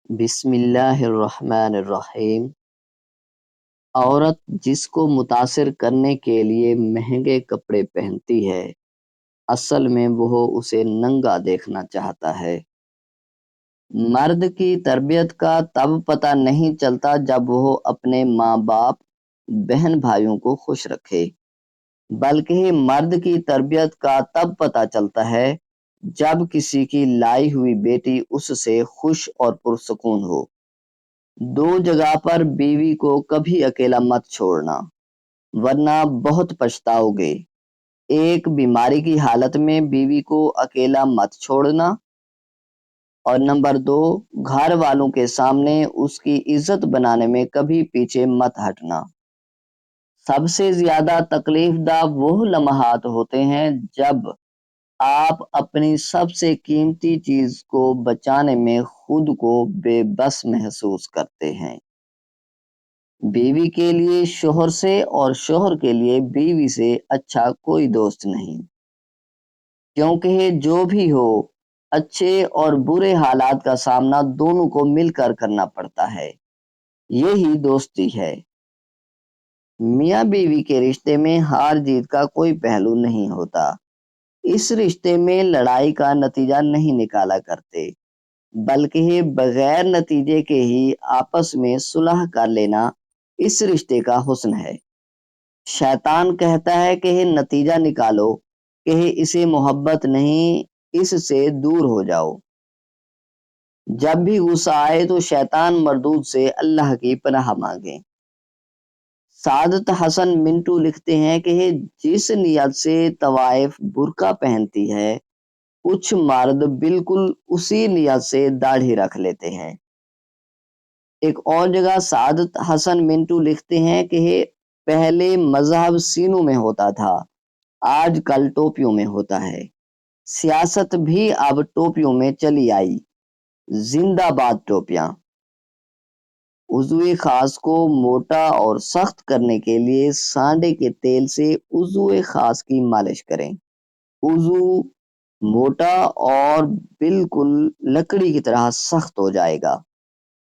بسم اللہ الرحمن الرحیم۔ عورت جس کو متاثر کرنے کے لیے مہنگے کپڑے پہنتی ہے، اصل میں وہ اسے ننگا دیکھنا چاہتا ہے۔ مرد کی تربیت کا تب پتہ نہیں چلتا جب وہ اپنے ماں باپ، بہن بھائیوں کو خوش رکھے، بلکہ مرد کی تربیت کا تب پتہ چلتا ہے جب کسی کی لائی ہوئی بیٹی اس سے خوش اور پرسکون ہو۔ دو جگہ پر بیوی کو کبھی اکیلا مت چھوڑنا، ورنہ بہت پچھتاؤ گے۔ ایک بیماری کی حالت میں بیوی کو اکیلا مت چھوڑنا، اور نمبر 2، گھر والوں کے سامنے اس کی عزت بنانے میں کبھی پیچھے مت ہٹنا۔ سب سے زیادہ تکلیف دہ وہ لمحات ہوتے ہیں جب آپ اپنی سب سے قیمتی چیز کو بچانے میں خود کو بے بس محسوس کرتے ہیں۔ بیوی کے لیے شوہر سے اور شوہر کے لیے بیوی سے اچھا کوئی دوست نہیں، کیونکہ جو بھی ہو، اچھے اور برے حالات کا سامنا دونوں کو مل کر کرنا پڑتا ہے۔ یہی دوستی ہے۔ میاں بیوی کے رشتے میں ہار جیت کا کوئی پہلو نہیں ہوتا۔ اس رشتے میں لڑائی کا نتیجہ نہیں نکالا کرتے، بلکہ بغیر نتیجے کے ہی آپس میں صلح کر لینا اس رشتے کا حسن ہے۔ شیطان کہتا ہے کہ نتیجہ نکالو، کہ اسے محبت نہیں، اس سے دور ہو جاؤ۔ جب بھی غصہ آئے تو شیطان مردود سے اللہ کی پناہ مانگیں۔ سعادت حسن منٹو لکھتے ہیں کہ جس نیت سے طوائف برقع پہنتی ہے، کچھ مرد بالکل اسی نیت سے داڑھی رکھ لیتے ہیں۔ ایک اور جگہ سعادت حسن منٹو لکھتے ہیں کہ پہلے مذہب سینوں میں ہوتا تھا، آج کل ٹوپیوں میں ہوتا ہے۔ سیاست بھی اب ٹوپیوں میں چلی آئی۔ زندہ باد ٹوپیاں۔ عضو خاص کو موٹا اور سخت کرنے کے لیے سانڈے کے تیل سے عضو خاص کی مالش کریں۔ عضو موٹا اور بالکل لکڑی کی طرح سخت ہو جائے گا۔